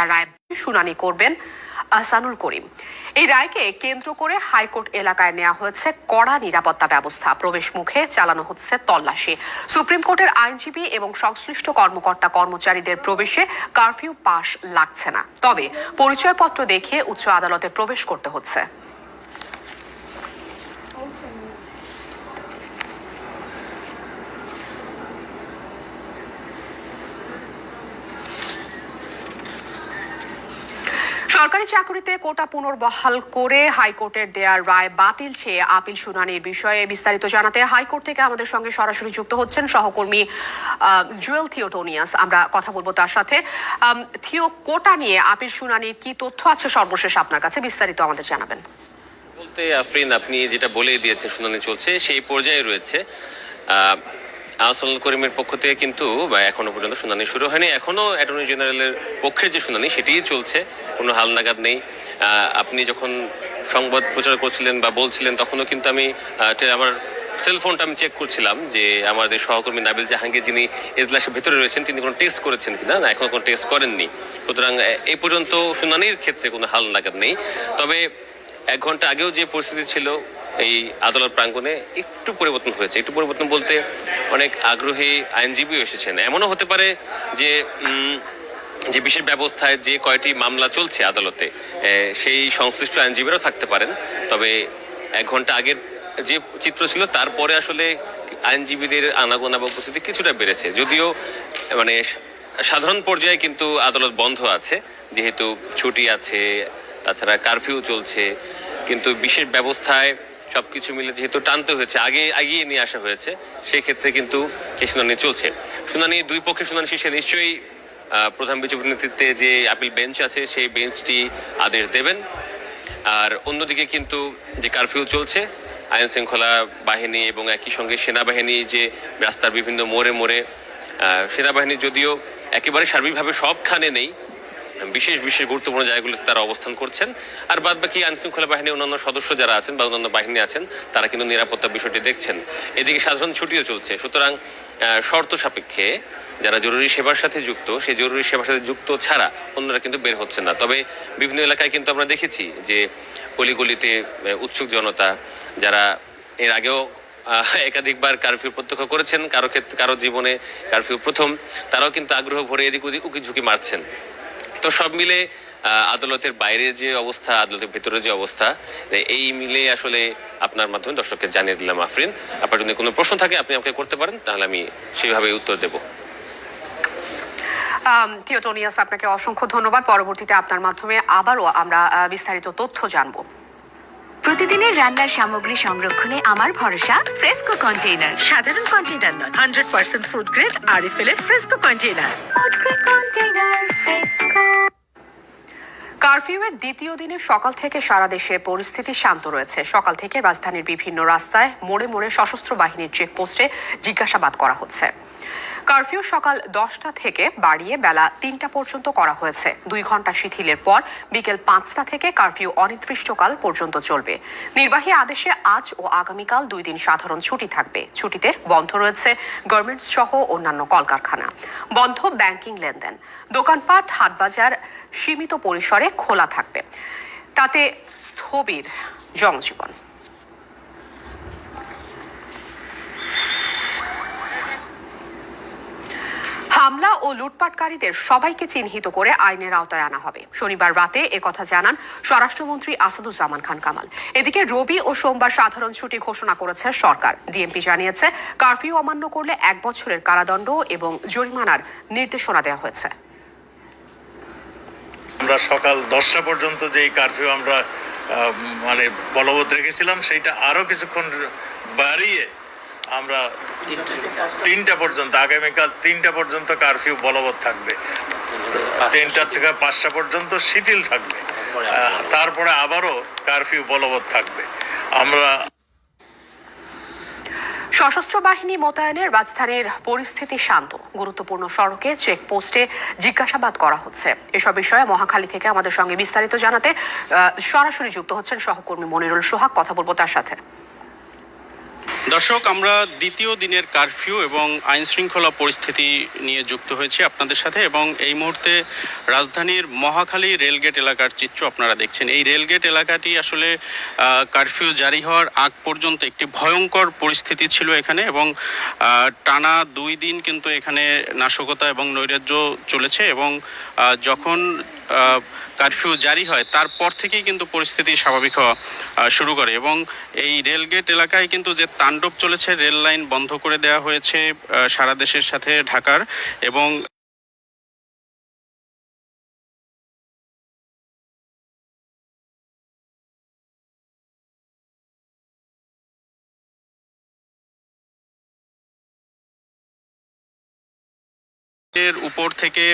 দেয়া রায় শুনানি করবেন আহসানুল করিম। এই রায়কে কেন্দ্র করে হাইকোর্ট এলাকায় নেওয়া হয়েছে কড়া নিরাপত্তা ব্যবস্থা, প্রবেশ মুখে চালানো হচ্ছে তল্লাশি। সুপ্রিম কোর্টের আইনজীবী এবং সংশ্লিষ্ট কর্মকর্তা কর্মচারীদের প্রবেশে কারফিউ পাস লাগছে না, তবে পরিচয়পত্র দেখিয়ে উচ্চ আদালতে প্রবেশ করতে হচ্ছে। সরকারি চাকরিতে কোটা পুনর্বহাল করে হাইকোর্টের দেয়া রায় বাতিল চেয়ে আপিল শুনানির বিষয়ে বিস্তারিত জানাতে হাইকোর্ট থেকে আমাদের সঙ্গে সরাসরি যুক্ত হচ্ছেন সহকর্মী জুয়েল থিওটোনিয়াস। আমরা কথা বলবো তার সাথে। থিও, কোটা নিয়ে আপিল শুনানির কি তথ্য আছে সর্বশেষ আপনার কাছে, বিস্তারিত আমাদের জানাবেন। বলতে আফরিন, আপনি যেটা বলে দিয়েছেন শুনানি চলছে সেই পর্যায়ে রয়েছে। আহসানুল করিমের পক্ষ থেকে কিন্তু এখনো পর্যন্ত শুনানি শুরু হয়নি। এখনো অ্যাটর্নি জেনারেলের পক্ষের যে শুনানি সেটিই চলছে, কোনো হালনাগাদ নেই। আপনি যখন সংবাদ প্রচার করছিলেন বা বলছিলেন তখনও কিন্তু আমি আমার সেলফোনটা আমি চেক করছিলাম যে আমাদের সহকর্মী নাবিল জাহাঙ্গীর যিনি এজলাসের ভেতরে রয়েছেন তিনি কোনো টেস্ট করেছেন কিনা। না, এখনো কোনো টেস্ট করেননি। সুতরাং এই পর্যন্ত শুনানির ক্ষেত্রে কোনো হালনাগাদ নেই। তবে 1 ঘন্টা আগেও যে পরিস্থিতি ছিল এই আদালত প্রাঙ্গণে একটু পরিবর্তন হয়েছে। একটু পরিবর্তন বলতে অনেক আগ্রহী আইনজীবীও এসেছেন। এমনও হতে পারে যে যে বিশেষ ব্যবস্থায় যে কয়টি মামলা চলছে আদালতে সেই সংশ্লিষ্ট আইনজীবীরাও থাকতে পারেন। তবে 1 ঘন্টা আগের যে চিত্র ছিল তারপরে আসলে আইনজীবীদের আনাগোনা বা উপস্থিতি কিছুটা বেড়েছে, যদিও মানে সাধারণ পর্যায়ে কিন্তু আদালত বন্ধ আছে, যেহেতু ছুটি আছে, তাছাড়া কারফিউ চলছে। কিন্তু বিশেষ ব্যবস্থায় সবকিছু মিলে যেহেতু টানতে হয়েছে, আগিয়ে নিয়ে আসা হয়েছে, সেই ক্ষেত্রে কিন্তু এই শুনানি চলছে। শুনানি দুই পক্ষের শুনানি শেষে নিশ্চয়ই প্রধান বিচারপতির নেতৃত্বে যে আপিল বেঞ্চ আছে সেই বেঞ্চটি আদেশ দেবেন। আর অন্যদিকে কিন্তু যে কারফিউ চলছে, আইন শৃঙ্খলা বাহিনী এবং একই সঙ্গে সেনাবাহিনী যে রাস্তার বিভিন্ন মোড়ে মোড়ে, সেনাবাহিনী যদিও একেবারে সার্বিকভাবে সবখানে নেই, বিশেষ বিশেষ গুরুত্বপূর্ণ জায়গাগুলোতে তারা অবস্থান করছেন। আর বাদ বাকি আইন শৃঙ্খলা বাহিনীর অন্যান্য সদস্য যারা আছেন বা অন্যান্য বাহিনী আছেন তারা কিন্তু নিরাপত্তার বিষয়টি দেখছেন। এদিকে সাধারণ ছুটিও চলছে। সুতরাং শর্ত সাপেক্ষে যারা জরুরি সেবার সাথে যুক্ত, সেই জরুরি সেবার সাথে যুক্ত ছাড়া অন্যরা কিন্তু বের হচ্ছেন না। তবে বিভিন্ন এলাকায় কিন্তু আমরা দেখেছি যে অলিগলিতে উৎসুক জনতা, যারা এর আগেও একাধিকবার কারফিউ প্রত্যক্ষ করেছেন, কারো ক্ষেত্রে কারো জীবনে কারফিউ প্রথম, তারাও কিন্তু আগ্রহ ভরে এদিক ওদিক উকি ঝুঁকি মারছেন। তো সব মিলে আদালতের বাইরে যে অবস্থা, আদালতের ভেতরে যে অবস্থা, এই মিলে আসলে আপনার মাধ্যমে দর্শককে জানিয়ে দিলাম। আফরিন, আপনার যদি কোনো প্রশ্ন থাকে আপনি আমাকে করতে পারেন, তাহলে আমি সেইভাবে উত্তর দেব। থিওটোনিয়াস, আপনাকে অসংখ্য ধন্যবাদ। পরবর্তীতে আপনার মাধ্যমে আবারও আমরা বিস্তারিত তথ্য জানব। প্রতিদিনের রান্নার সামগ্রী সংরক্ষণে আমার ভরসা ফ্রেস্কো কন্টেইনার। সাধারণ কন্টেইনার নয়, 100% ফুড গ্রেড আরএফএল এর Fresko container. Food grade container Fresko. কারফিউয়ের দ্বিতীয় দিনে সকাল থেকে সারা দেশে পরিস্থিতি শান্ত রয়েছে। সকাল থেকে রাজধানীর বিভিন্ন রাস্তায় মোড়ে মোড়ে সশস্ত্র বাহিনীর চেকপোস্টে জিজ্ঞাসাবাদ করা হচ্ছে। কারফিউ সকাল 10টা থেকে বাড়িয়ে বেলা 3টা পর্যন্ত করা হয়েছে। 2 ঘন্টা শিথিলের পর বিকেল 5টা থেকে কারফিউ অনির্দিষ্টকাল পর্যন্ত চলবে। নির্বাহী আদেশে আজ ও আগামীকাল 2 দিন সাধারণ ছুটি থাকবে। ছুটিতে বন্ধ রয়েছে গার্মেন্টস সহ অন্যান্য কলকারখানা, বন্ধ ব্যাংকিং লেনদেন, দোকানপাট, হাটবাজার সীমিত পরিসরে খোলা থাকবে। তাতে স্থবির জনজীবন। হামলা ও লুটপাটকারীদের সবাইকে চিহ্নিত করে আইনের আওতায় আনা হবে। শনিবার রাতে একথা জানান স্বরাষ্ট্রমন্ত্রী আসাদুজ্জামান খান কামাল। এদিকে রবি ও সোমবার সাধারণ ছুটি ঘোষণা করেছে সরকার। ডিএমপি জানিয়েছে কারফিউ অমান্য করলে 1 বছরের কারাদণ্ড এবং জরিমানার নির্দেশনা দেওয়া হয়েছে। আমরা সকাল 10টা পর্যন্ত যেই কারফিউ আমরা বলবৎ রেখেছিলাম সেইটা আরো কিছুক্ষণ বাড়িয়ে আমরা 3টা পর্যন্ত, আগামীকাল 3টা পর্যন্ত কারফিউ বলবৎ থাকবে। 3টা থেকে 5টা পর্যন্ত শিথিল থাকবে, তারপরে আবারও কারফিউ বলবৎ থাকবে। আমরা সশস্ত্র বাহিনী মোতায়েনের রাজধানীর পরিস্থিতি শান্ত। গুরুত্বপূর্ণ সড়কে চেকপোস্টে জিজ্ঞাসাবাদ করা হচ্ছে। এসব বিষয়ে মহাখালী থেকে আমাদের সঙ্গে বিস্তারিত জানাতে সরাসরি যুক্ত হচ্ছেন সহকর্মী মনিরুল সোহাগ। কথা বলবো তার সাথে। দর্শক, আমরা দ্বিতীয় দিনের কারফিউ এবং আইন শৃঙ্খলা পরিস্থিতি নিয়ে যুক্ত হয়েছি আপনাদের সাথে, এবং এই মুহূর্তে রাজধানীর মহাখালী রেলগেট এলাকার চিত্র আপনারা দেখছেন। এই রেলগেট এলাকাটি আসলে কারফিউ জারি হওয়ার আগ পর্যন্ত একটি ভয়ঙ্কর পরিস্থিতি ছিল এখানে, এবং টানা 2 দিন কিন্তু এখানে নাশকতা এবং নৈরাজ্য চলেছে, এবং যখন কারফিউ জারি হয় তারপর থেকেই কিন্তু পরিস্থিতি স্বাভাবিক হওয়া শুরু করে, এবং এই রেলগেট এলাকায় কিন্তু যে তাণ্ডব চলেছে, রেল লাইন বন্ধ করে দেওয়া হয়েছে সারা দেশের সাথে ঢাকার, এবং এর উপর থেকে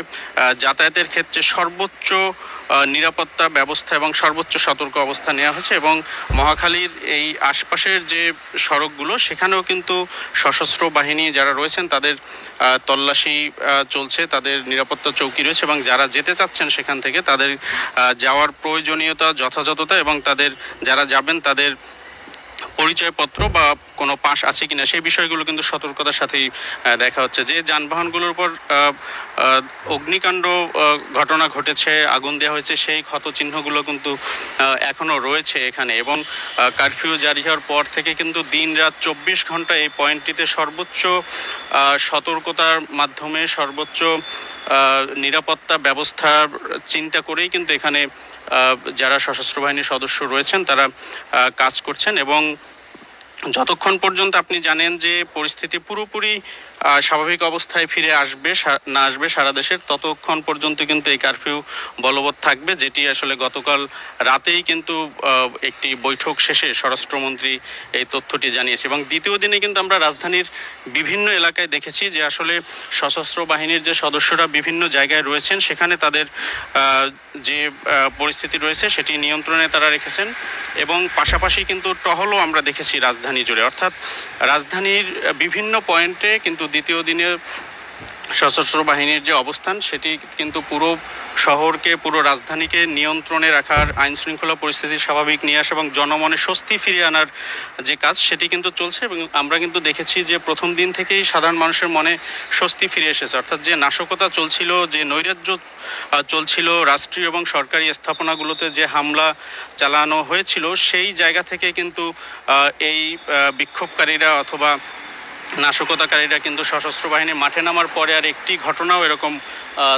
যাতায়াতের ক্ষেত্রে সর্বোচ্চ নিরাপত্তা ব্যবস্থা এবং সর্বোচ্চ সতর্ক অবস্থা নেওয়া হয়েছে, এবং মহাখালীর এই আশপাশের যে সড়কগুলো সেখানেও কিন্তু সশস্ত্র বাহিনী যারা রয়েছেন তাদের তল্লাশি চলছে, তাদের নিরাপত্তা চৌকি রয়েছে, এবং যারা যেতে চাচ্ছেন সেখান থেকে তাদের যাওয়ার প্রয়োজনীয়তা, যথাযথতা, এবং তাদের যারা যাবেন তাদের পরিচয়পত্র বা কোনো পাস আছে কিনা সেই বিষয়গুলো কিন্তু সতর্কতার সাথেই দেখা হচ্ছে। যে যানবাহনগুলোর উপর অগ্নিকাণ্ড ঘটনা ঘটেছে, আগুন দেওয়া হয়েছে, সেই ক্ষত চিহ্নগুলো কিন্তু এখনো রয়েছে এখানে, এবং কারফিউ জারি হওয়ার পর থেকে কিন্তু দিন রাত 24 ঘন্টা এই পয়েন্টটিতে সর্বোচ্চ সতর্কতার মাধ্যমে সর্বোচ্চ নিরাপত্তা ব্যবস্থা চিন্তা করেই কিন্তু এখানে যারা সশস্ত্র বাহিনীর সদস্য রয়েছেন তারা কাজ করছেন, এবং যতক্ষণ পর্যন্ত আপনি জানেন যে পরিস্থিতি পুরোপুরি স্বাভাবিক অবস্থায় ফিরে আসবে না আসবে সারা দেশের, ততক্ষণ পর্যন্ত কিন্তু এই কারফিউ বলবৎ থাকবে, যেটি আসলে গতকাল রাতেই কিন্তু একটি বৈঠক শেষে স্বরাষ্ট্রমন্ত্রী এই তথ্যটি জানিয়েছে। এবং দ্বিতীয় দিনে কিন্তু আমরা রাজধানীর বিভিন্ন এলাকায় দেখেছি যে আসলে সশস্ত্র বাহিনীর যে সদস্যরা বিভিন্ন জায়গায় রয়েছেন সেখানে তাদের যে পরিস্থিতি রয়েছে সেটি নিয়ন্ত্রণে তারা রেখেছেন, এবং পাশাপাশি কিন্তু টহলও আমরা দেখেছি রাজধানী জুড়ে, অর্থাৎ রাজধানীর বিভিন্ন পয়েন্টে কিন্তু দ্বিতীয় দিনে সশস্ত্র বাহিনীর যে অবস্থান সেটি কিন্তু পুরো শহরকে, পুরো রাজধানীকে নিয়ন্ত্রণে রাখার, আইন শৃঙ্খলা পরিস্থিতি স্বাভাবিক নিয়ে আসা এবং জনমনে স্বস্তি ফিরিয়ে আনার যে কাজ সেটি কিন্তু চলছে, এবং আমরা কিন্তু দেখেছি যে প্রথম দিন থেকেই সাধারণ মানুষের মনে স্বস্তি ফিরে এসেছে, অর্থাৎ যে নাশকতা চলছিল, যে নৈরাজ্য চলছিল, রাষ্ট্রীয় এবং সরকারি স্থাপনাগুলোতে যে হামলা চালানো হয়েছিল, সেই জায়গা থেকে কিন্তু এই বিক্ষোভকারীরা অথবা নাশকতাকারীরা কিন্তু সশস্ত্র বাহিনীর মাঠে নামার পরে আর একটি ঘটনাও এরকম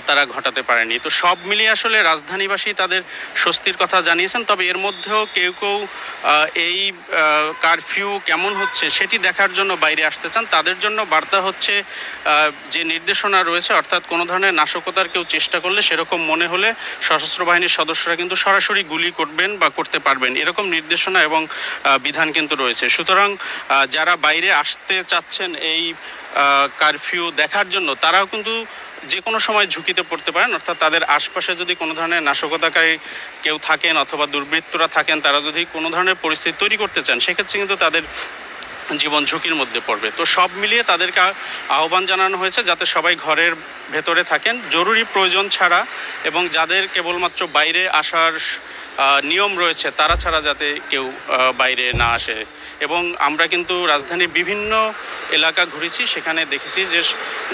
তারা ঘটাতে পারেনি। তো সব মিলিয়ে আসলে রাজধানীবাসী তাদের স্বস্তির কথা জানিয়েছেন, তবে এর মধ্যেও কেউ কেউ এই কারফিউ কেমন হচ্ছে সেটি দেখার জন্য বাইরে আসতে চান। তাদের জন্য বার্তা হচ্ছে যে নির্দেশনা রয়েছে, অর্থাৎ কোনো ধরনের নাশকতার কেউ চেষ্টা করলে, সেরকম মনে হলে সশস্ত্র বাহিনীর সদস্যরা কিন্তু সরাসরি গুলি করবেন বা করতে পারবেন, এরকম নির্দেশনা এবং বিধান কিন্তু রয়েছে। সুতরাং যারা বাইরে আসতে চাচ্ছেন এই কারফিউ দেখার জন্য তারাও কিন্তু যে কোনো সময় ঝুঁকিতে পড়তে পারেন, অর্থাৎ তাদের আশপাশে যদি কোনো ধরনের নাশকতাকারী কেউ থাকেন অথবা দুর্বৃত্তরা থাকেন, তারা যদি কোনো ধরনের পরিস্থিতি তৈরি করতে চান সেক্ষেত্রে কিন্তু তাদের জীবন ঝুঁকির মধ্যে পড়বে। তো সব মিলিয়ে তাদেরকে আহ্বান জানানো হয়েছে যাতে সবাই ঘরের ভেতরে থাকেন জরুরি প্রয়োজন ছাড়া, এবং যাদের কেবলমাত্র বাইরে আসার নিয়ম রয়েছে তারা ছাড়া যাতে কেউ বাইরে না আসে। এবং আমরা কিন্তু রাজধানীর বিভিন্ন এলাকা ঘুরেছি, সেখানে দেখেছি যে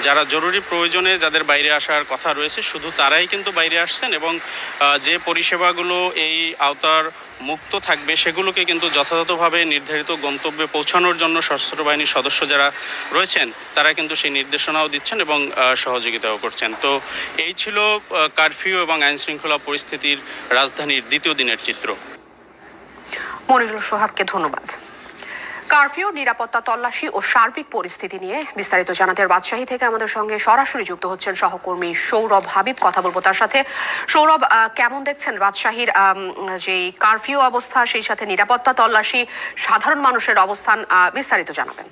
যারা জরুরি প্রয়োজনে যাদের বাইরে আসার কথা রয়েছে শুধু তারাই কিন্তু বাইরে আসছেন, এবং যে পরিষেবাগুলো এই আওতার মুক্ত থাকবে সেগুলোকে কিন্তু যথাযথভাবে নির্ধারিত গন্তব্যে পৌঁছানোর জন্য সশস্ত্র বাহিনীর সদস্য যারা রয়েছেন তারা কিন্তু সেই নির্দেশনাও দিচ্ছেন এবং সহযোগিতাও করছেন। তো এই ছিল কারফিউ এবং আইন শৃঙ্খলা পরিস্থিতির রাজধানীর দ্বিতীয় দিনের চিত্র। মনিরুল সোহাগকে ধন্যবাদ। কারফিউ, নিরাপত্তা, তল্লাশি ও সার্বিক পরিস্থিতি নিয়ে বিস্তারিত জানাতে রাজশাহী থেকে আমাদের সঙ্গে সরাসরি যুক্ত হচ্ছেন সহকর্মী সৌরভ হাবিব। কথা বলবো তার সাথে। সৌরভ, কেমন দেখছেন রাজশাহীর যে কারফিউ অবস্থা, সেই সাথে নিরাপত্তা, তল্লাশি, সাধারণ মানুষের অবস্থান, বিস্তারিত জানাবেন।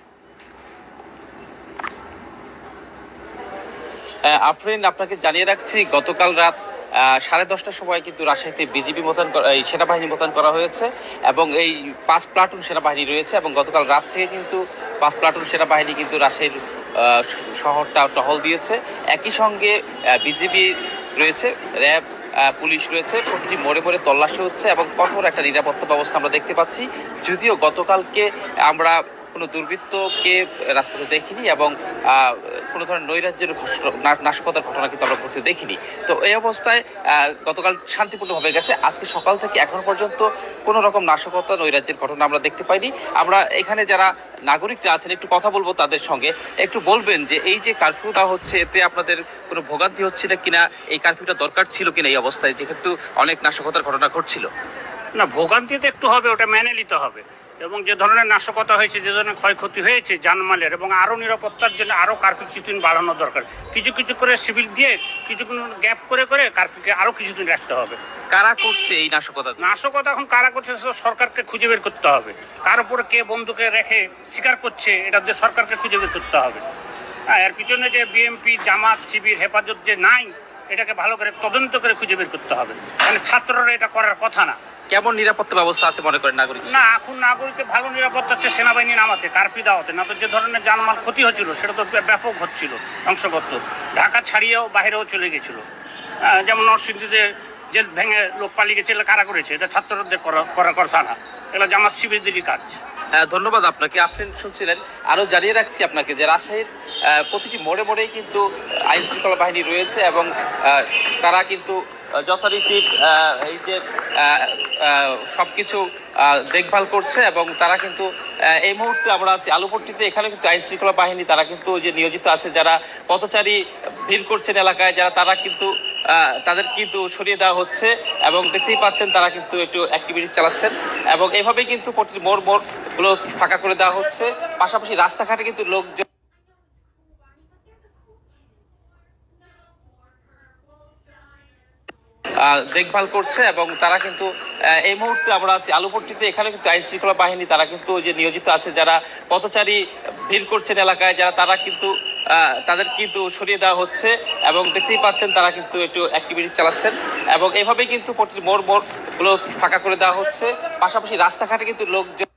আফরিন, আপনাকে জানিয়ে রাখছি গতকাল রাত 10:30টার সময় কিন্তু রাজশাহীতে বিজিবি সেনাবাহিনী মোতায়েন করা হয়েছে, এবং এই 5 প্লাটুন সেনাবাহিনী রয়েছে, এবং গতকাল রাত থেকে কিন্তু 5 প্লাটুন সেনাবাহিনী কিন্তু রাজশাহীর শহরটা টহল দিয়েছে। একই সঙ্গে বিজিবি রয়েছে, র্যাব, পুলিশ রয়েছে, প্রতিটি মোড়ে মোড়ে তল্লাশি হচ্ছে এবং কঠোর একটা নিরাপত্তা ব্যবস্থা আমরা দেখতে পাচ্ছি। যদিও গতকালকে আমরা কোনো দুর্বৃত্তকে রাজপথে দেখিনি এবং কোনো ধরনের নৈরাজ্যের নাশকতার ঘটনা কিন্তু আমরা ঘটতে দেখিনি। তো এই অবস্থায় গতকাল শান্তিপূর্ণভাবে গেছে। আজকে সকাল থেকে এখন পর্যন্ত কোনো রকম নাশকতা নৈরাজ্যের ঘটনা আমরা দেখতে পাইনি। আমরা এখানে যারা নাগরিকরা আছেন একটু কথা বলবো তাদের সঙ্গে। একটু বলবেন যে এই যে কারফিউ দেওয়া হচ্ছে এতে আপনাদের কোনো ভোগান্তি হচ্ছে না কিনা, এই কারফিউটা দরকার ছিল কিনা এই অবস্থায় যেহেতু অনেক নাশকতার ঘটনা ঘটছিল? না, ভোগান্তি তো একটু হবে, ওটা মেনে নিতে হবে। এবং যে ধরনের নাশকতা হয়েছে, যে ধরনের ক্ষয়ক্ষতি হয়েছে জানমালের, এবং আরও নিরাপত্তার জন্য আরও কার্ফিউ কিছুদিন বাড়ানো দরকার। কিছু কিছু করে সিভিল দিয়ে কিছু গ্যাপ করে করে কার্ফিউকে আরও কিছুদিন রাখতে হবে। কারা করছে এই নাশকতা? নাশকতা এখন কারা করছে সরকারকে খুঁজে বের করতে হবে। কার উপরে কে বন্দুকে রেখে স্বীকার করছে এটা যে সরকারকে খুঁজে বের করতে হবে। হ্যাঁ, এর পিছনে যে বিএমপি, জামাত, শিবির, হেফাজত যে নাই, এটাকে ভালো করে তদন্ত করে খুঁজে বের করতে হবে। মানে ছাত্ররা এটা করার কথা না। কেমন নিরাপত্তা ব্যবস্থা আছে মনে করেন নাগরিক? না, এখন নাগরিকের ভালো নিরাপত্তা হচ্ছে সেনাবাহিনী নামাতে, কার্ফিউ দেওয়াতে। না তো যে ধরনের জানমাল ক্ষতি হচ্ছিল সেটা তো ব্যাপক হচ্ছিল, ধ্বংসগত। ঢাকা ছাড়িয়েও বাইরেও চলে গেছিল। যেমন নরসিংদীতে জেল ভেঙে লোক পালিয়ে গেছে, এগুলো কারা করেছে? এটা ছাত্রদের করার কথা না, এগুলো জামাত শিবিরদেরই কাজ। ধন্যবাদ আপনাকে। আপনি শুনছিলেন। আরো জানিয়ে রাখছি আপনাকে যে রাজশাহীর প্রতিটি মোড়ে মোড়েই কিন্তু আইন শৃঙ্খলা বাহিনী রয়েছে এবং তারা কিন্তু যথারীতি এই যে সবকিছু দেখভাল করছে এবং তারা কিন্তু এই মুহূর্তে আমরা আছি আলুপট্টিতে। এখানে কিন্তু আইন শৃঙ্খলা বাহিনী তারা কিন্তু যে নিয়োজিত আছে, যারা পথচারী ভিড় করছেন এলাকায়, যারা তারা কিন্তু তাদের কিন্তু সরিয়ে দেওয়া হচ্ছে এবং দেখতেই পাচ্ছেন তারা কিন্তু একটু অ্যাক্টিভিটি চালাচ্ছেন এবং এভাবেই কিন্তু প্রতিটি মোড় গুলো ফাঁকা করে দেওয়া হচ্ছে। পাশাপাশি রাস্তাঘাটে কিন্তু লোকজন দেখভাল করছে এবং তারা কিন্তু এই মুহূর্তে আমরা আছি আলুপট্টিতে। এখানে কিন্তু আইন শৃঙ্খলা বাহিনী তারা কিন্তু যে নিয়োজিত আছে, যারা পথচারী ভিড় করছেন এলাকায়, যারা তারা কিন্তু তাদের কিন্তু সরিয়ে দেওয়া হচ্ছে এবং দেখতেই পাচ্ছেন তারা কিন্তু একটু অ্যাক্টিভিটি চালাচ্ছেন এবং এভাবেই কিন্তু প্রতিটি মোড় গুলো ফাঁকা করে দেওয়া হচ্ছে। পাশাপাশি রাস্তাঘাটে কিন্তু লোকজন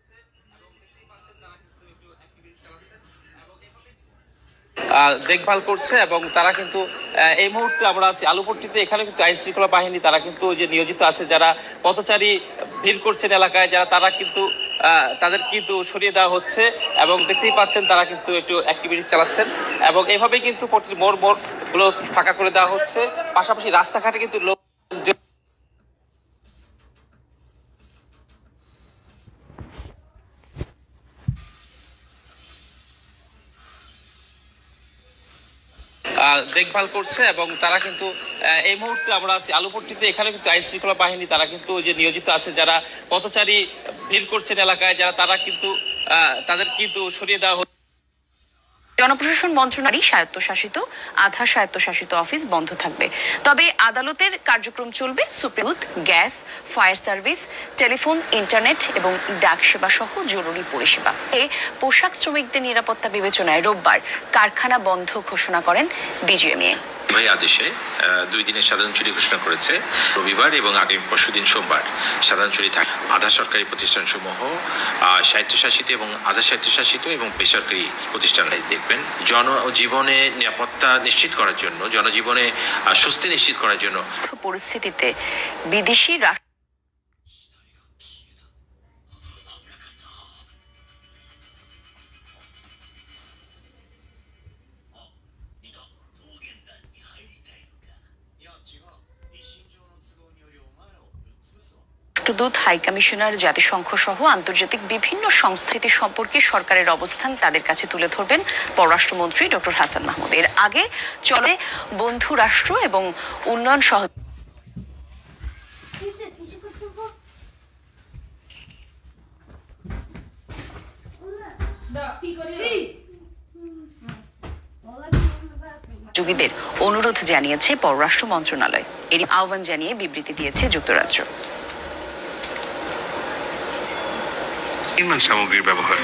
দেখভাল করছে এবং তারা কিন্তু এই মুহূর্তে আমরা আছি আলুপট্টিতে। এখানে কিন্তু আইন শৃঙ্খলা বাহিনী তারা কিন্তু যে নিয়োজিত আছে, যারা পথচারী ভিড় করছেন এলাকায়, যারা তারা কিন্তু তাদের কিন্তু সরিয়ে দেওয়া হচ্ছে এবং দেখতেই পাচ্ছেন তারা কিন্তু একটু অ্যাক্টিভিটি চালাচ্ছেন এবং এভাবেই কিন্তু প্রতিটি মোড় গুলো ফাঁকা করে দেওয়া হচ্ছে। পাশাপাশি রাস্তাঘাটে কিন্তু লোক দেখভাল করছে এবং তারা কিন্তু এই মুহূর্তে আমরা আছি আলুপট্টিতে। এখানে কিন্তু আইন শৃঙ্খলা বাহিনী তারা কিন্তু যে নিয়োজিত আছে, যারা পথচারী ভিড় করছেন এলাকায়, যারা তারা কিন্তু তাদের কিন্তু সরিয়ে দেওয়া হচ্ছে। জনপ্রশাসন মন্ত্রণালয় স্বায়ত্তশাসিত, আধা স্বায়ত্তশাসিত অফিস বন্ধ থাকবে। তবে আদালতের কার্যক্রম চলবে। Supreme, gas, fire service, telephone, internet এবং ডাক সেবা সহ জরুরি পরিষেবা। পোশাক শ্রমিকদের নিরাপত্তা বিবেচনায় রোববার কারখানা বন্ধ ঘোষণা করেন বিজিএমইএ। আদেশে 2 দিনের সাধারণ ছুটি ঘোষণা করেছে। রবিবার এবং আগামী পরশুদিন সোমবার সাধারণ ছুটি থাকে। আধা সরকারি প্রতিষ্ঠানসমূহ, স্বায়ত্তশাসিত এবং আধা স্বায়ত্তশাসিত এবং বেসরকারি প্রতিষ্ঠানরাই দেখবেন জনজীবনে নিরাপত্তা নিশ্চিত করার জন্য, জনজীবনে স্বস্তি নিশ্চিত করার জন্য পরিস্থিতিতে বিদেশি রাষ্ট্রদূত, হাই কমিশনার, জাতিসংঘ সহ আন্তর্জাতিক বিভিন্ন সংস্কৃতি সম্পর্কে সরকারের অবস্থান তাদের কাছে তুলে ধরবেন পররাষ্ট্রমন্ত্রী ডক্টর হাসান মাহমুদ। এর আগে চলে বন্ধু রাষ্ট্র এবং উন্নয়ন সহ যোগীদের অনুরোধ জানিয়েছে পররাষ্ট্র মন্ত্রণালয়। এর আহ্বান জানিয়ে বিবৃতি দিয়েছে যুক্তরাজ্য। নির্মাণ সামগ্রীর ব্যবহার